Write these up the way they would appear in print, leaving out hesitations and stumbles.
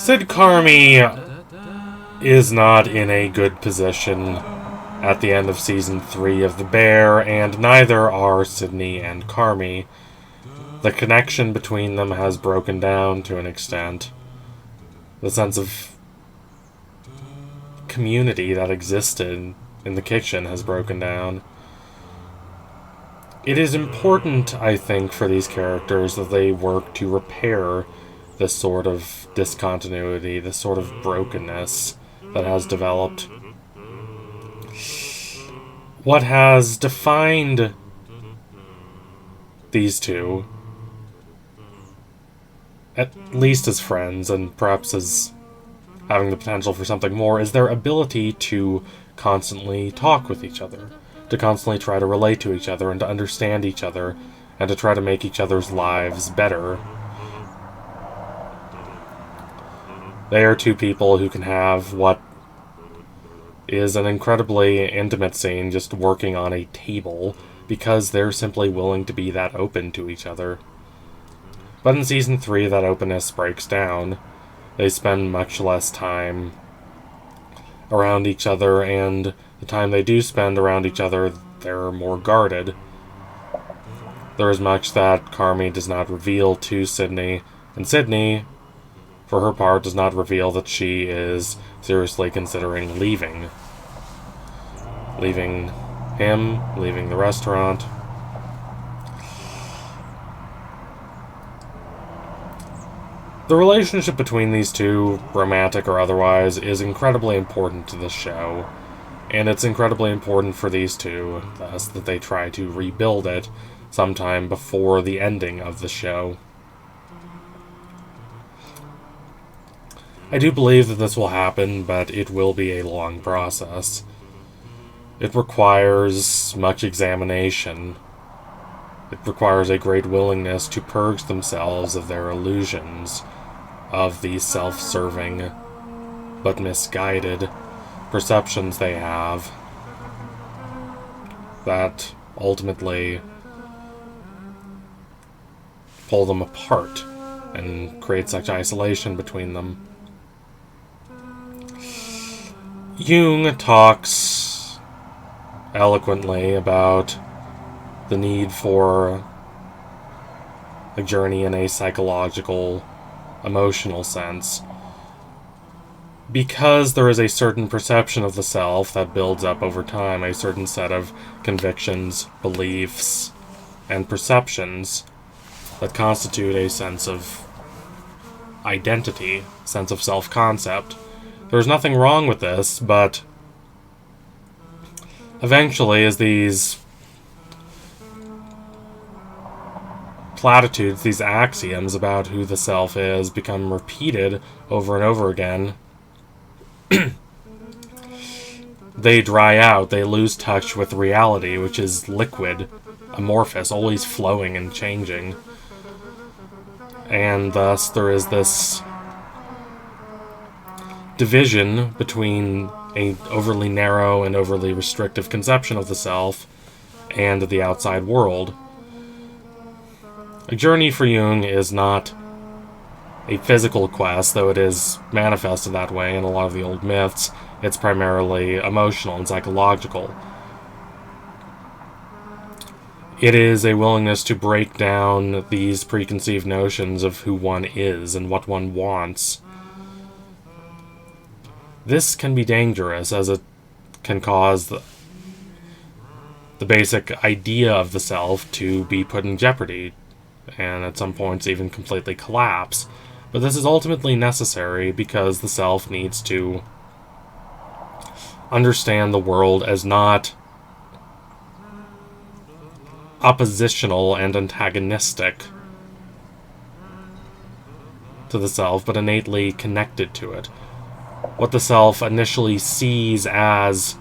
SydCarmy is not in a good position at the end of Season 3 of The Bear, and neither are Sydney and Carmy. The connection between them has broken down to an extent. The sense of community that existed in the kitchen has broken down. It is important, I think, for these characters that they work to repair this sort of discontinuity, this sort of brokenness that has developed. What has defined these two, at least as friends, and perhaps as having the potential for something more, is their ability to constantly talk with each other, to constantly try to relate to each other and to understand each other, and to try to make each other's lives better. They are two people who can have what is an incredibly intimate scene just working on a table because they're simply willing to be that open to each other. But in Season 3, that openness breaks down. They spend much less time around each other, and the time they do spend around each other, they're more guarded. There is much that Carmy does not reveal to Sydney, and Sydney, for her part, does not reveal that she is seriously considering leaving. Leaving him, leaving the restaurant. The relationship between these two, romantic or otherwise, is incredibly important to this show. And it's incredibly important for these two, thus, that they try to rebuild it sometime before the ending of the show. I do believe that this will happen, but it will be a long process. It requires much examination. It requires a great willingness to purge themselves of their illusions, of the self-serving but misguided perceptions they have that ultimately pull them apart and create such isolation between them. Jung talks eloquently about the need for a journey in a psychological, emotional sense, because there is a certain perception of the self that builds up over time, a certain set of convictions, beliefs, and perceptions that constitute a sense of identity, sense of self-concept. There's nothing wrong with this, but eventually, as these platitudes, these axioms about who the self is become repeated over and over again, they dry out, they lose touch with reality, which is liquid, amorphous, always flowing and changing. And thus there is this division between an overly narrow and overly restrictive conception of the self and the outside world. A journey for Jung is not a physical quest, though it is manifested that way in a lot of the old myths. It's primarily emotional and psychological. It is a willingness to break down these preconceived notions of who one is and what one wants. This can be dangerous, as it can cause the basic idea of the self to be put in jeopardy, and at some points even completely collapse. But this is ultimately necessary because the self needs to understand the world as not oppositional and antagonistic to the self, but innately connected to it. What the self initially sees as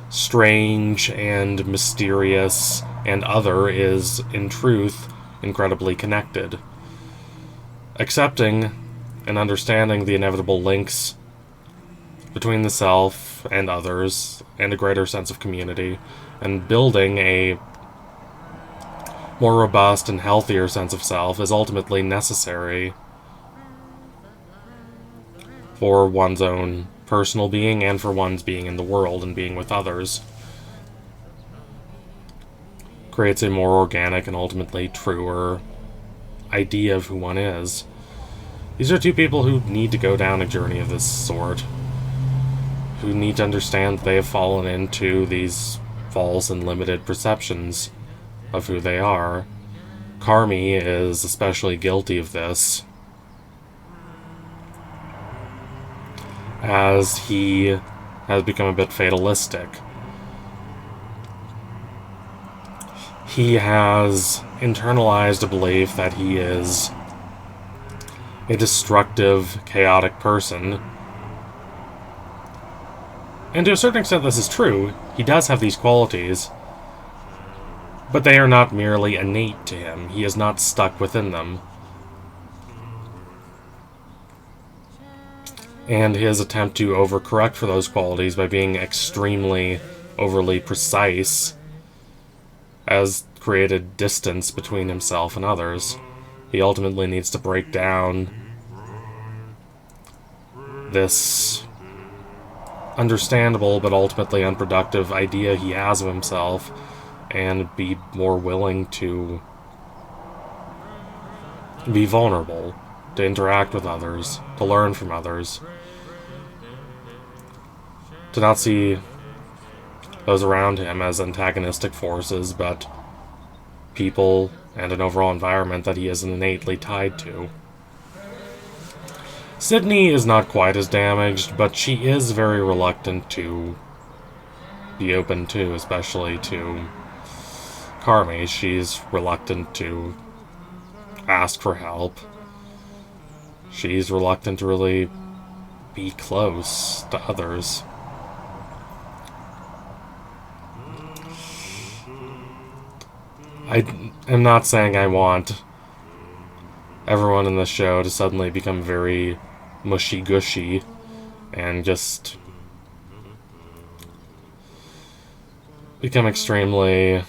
strange and mysterious and other is, in truth, incredibly connected. Accepting and understanding the inevitable links between the self and others, and a greater sense of community, and building a more robust and healthier sense of self is ultimately necessary for one's own personal being and for one's being in the world and being with others. Creates a more organic and ultimately truer idea of who one is. These are two people who need to go down a journey of this sort, who need to understand that they have fallen into these false and limited perceptions of who they are. Carmy is especially guilty of this, as he has become a bit fatalistic. He has internalized a belief that he is a destructive, chaotic person. And to a certain extent this is true. He does have these qualities, but they are not merely innate to him. He is not stuck within them. And his attempt to overcorrect for those qualities by being extremely overly precise has created distance between himself and others. He ultimately needs to break down this understandable but ultimately unproductive idea he has of himself and be more willing to be vulnerable, to interact with others, to learn from others, to not see those around him as antagonistic forces, but people and an overall environment that he is innately tied to. Sydney is not quite as damaged, but she is very reluctant to be open to, especially to Carmy. She's reluctant to ask for help. She's reluctant to really be close to others. I am not saying I want everyone in the show to suddenly become very mushy-gushy and just become extremely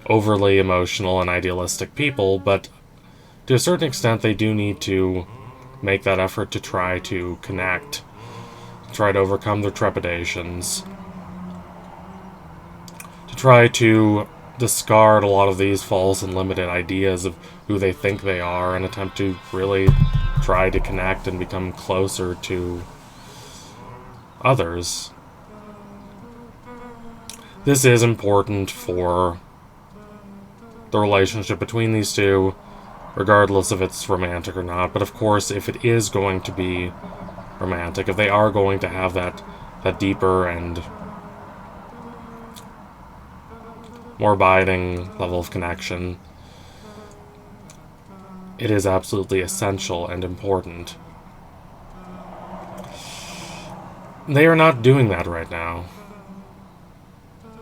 overly emotional and idealistic people, but to a certain extent they do need to make that effort to try to connect, try to overcome their trepidations, to try to discard a lot of these false and limited ideas of who they think they are and attempt to really try to connect and become closer to others. This is important for the relationship between these two, regardless if it's romantic or not. But of course, if it is going to be romantic, if they are going to have that deeper and more abiding level of connection, it is absolutely essential and important. They are not doing that right now.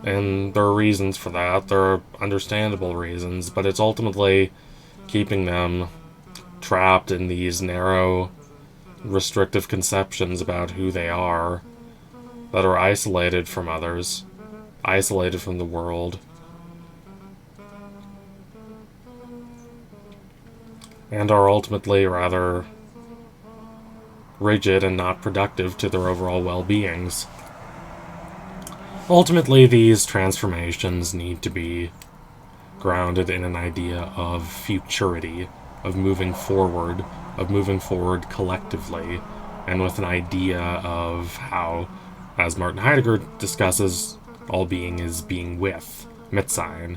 And there are reasons for that. There are understandable reasons, but it's ultimately keeping them trapped in these narrow, restrictive conceptions about who they are that are isolated from others, isolated from the world, and are ultimately rather rigid and not productive to their overall well-beings. Ultimately, these transformations need to be grounded in an idea of futurity, of moving forward collectively, and with an idea of how, as Martin Heidegger discusses, all being is being with, Mitsein.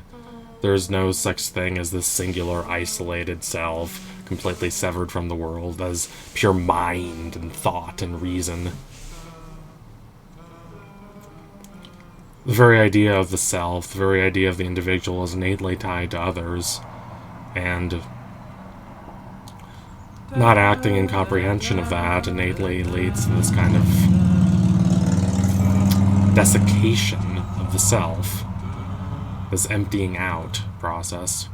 There is no such thing as this singular, isolated self, completely severed from the world, as pure mind and thought and reason. The very idea of the self, the very idea of the individual is innately tied to others, and not acting in comprehension of that innately leads to this kind of desiccation of the self, this emptying out process.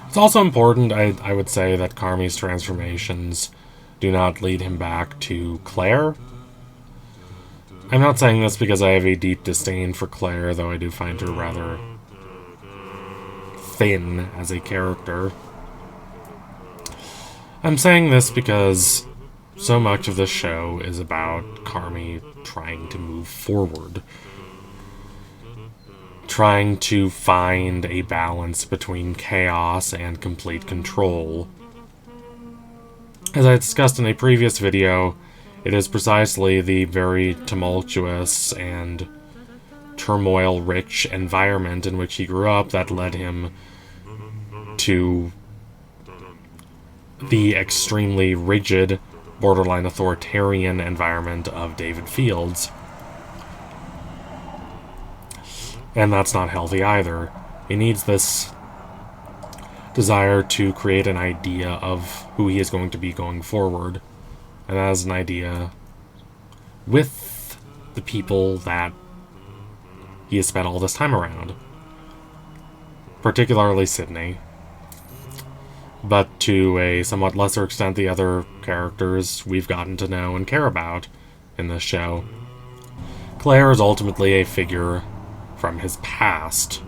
It's also important, I would say, that Carmy's transformations do not lead him back to Claire. I'm not saying this because I have a deep disdain for Claire, though I do find her rather thin as a character. I'm saying this because so much of this show is about Carmy trying to move forward. Trying to find a balance between chaos and complete control. As I discussed in a previous video, it is precisely the very tumultuous and turmoil-rich environment in which he grew up that led him to the extremely rigid, borderline authoritarian environment of David Fields. And that's not healthy either. He needs this desire to create an idea of who he is going to be going forward. And that is an idea with the people that he has spent all this time around. Particularly Sydney. But to a somewhat lesser extent, the other characters we've gotten to know and care about in this show. Claire is ultimately a figure from his past.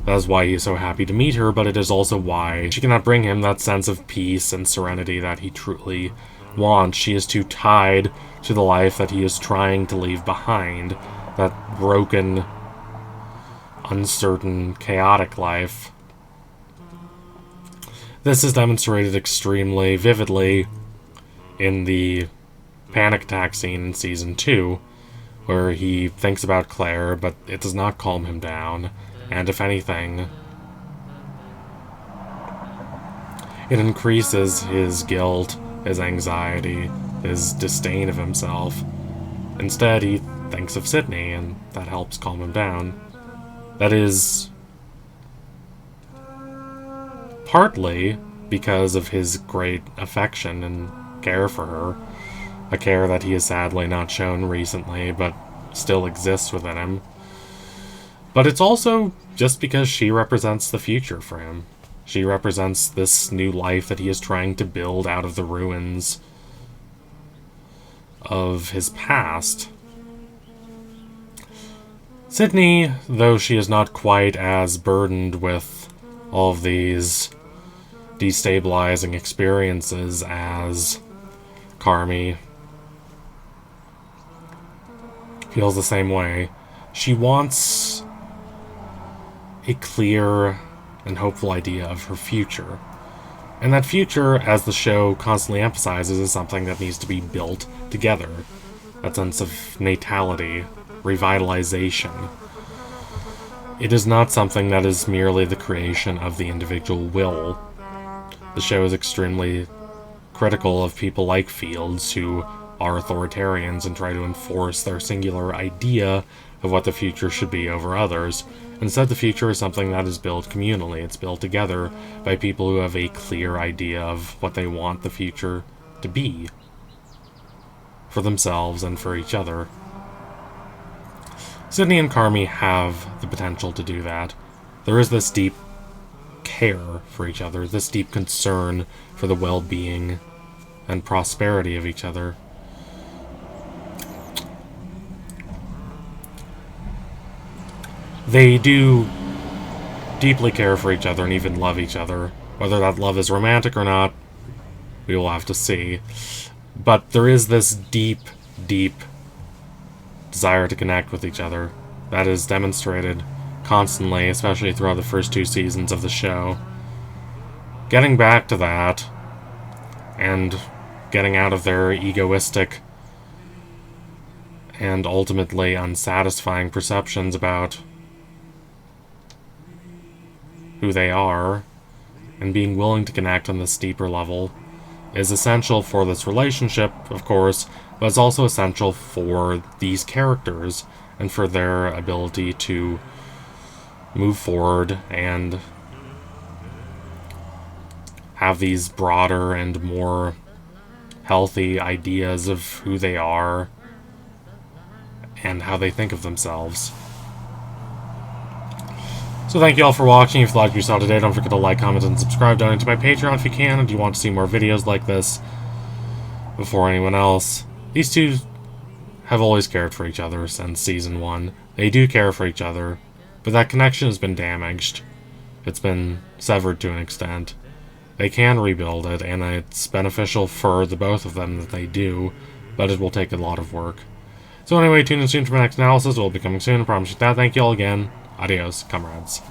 That is why he is so happy to meet her, but it is also why she cannot bring him that sense of peace and serenity that he truly wants. She is too tied to the life that he is trying to leave behind. That broken, uncertain, chaotic life. This is demonstrated extremely vividly in the panic attack scene in Season 2, where he thinks about Claire, but it does not calm him down, and if anything, it increases his guilt, his anxiety, his disdain of himself. Instead, he thinks of Sydney, and that helps calm him down. That is partly because of his great affection and care for her. A care that he has sadly not shown recently, but still exists within him. But it's also just because she represents the future for him. She represents this new life that he is trying to build out of the ruins of his past. Sydney, though she is not quite as burdened with all of these destabilizing experiences as Carmy, feels the same way. She wants a clear and hopeful idea of her future. And that future, as the show constantly emphasizes, is something that needs to be built together. That sense of natality, revitalization. It is not something that is merely the creation of the individual will. The show is extremely critical of people like Fields, who are authoritarians and try to enforce their singular idea of what the future should be over others. Instead, the future is something that is built communally. It's built together by people who have a clear idea of what they want the future to be for themselves and for each other. Sydney and Carmy have the potential to do that. There is this deep care for each other, this deep concern for the well-being and prosperity of each other. They do deeply care for each other and even love each other. Whether that love is romantic or not, we will have to see. But there is this deep, deep desire to connect with each other that is demonstrated constantly, especially throughout the first 2 seasons of the show. Getting back to that, and getting out of their egoistic and ultimately unsatisfying perceptions about who they are, and being willing to connect on this deeper level, is essential for this relationship, of course, but it's also essential for these characters and for their ability to move forward and have these broader and more healthy ideas of who they are and how they think of themselves. So thank you all for watching. If you liked what you saw today, don't forget to like, comment, and subscribe. Donate to my Patreon if you can, and you want to see more videos like this before anyone else. These two have always cared for each other since Season 1. They do care for each other, but that connection has been damaged. It's been severed to an extent. They can rebuild it, and it's beneficial for the both of them that they do, but it will take a lot of work. So anyway, tune in soon for my next analysis. It will be coming soon, I promise you that. Thank you all again. Adios, comrades.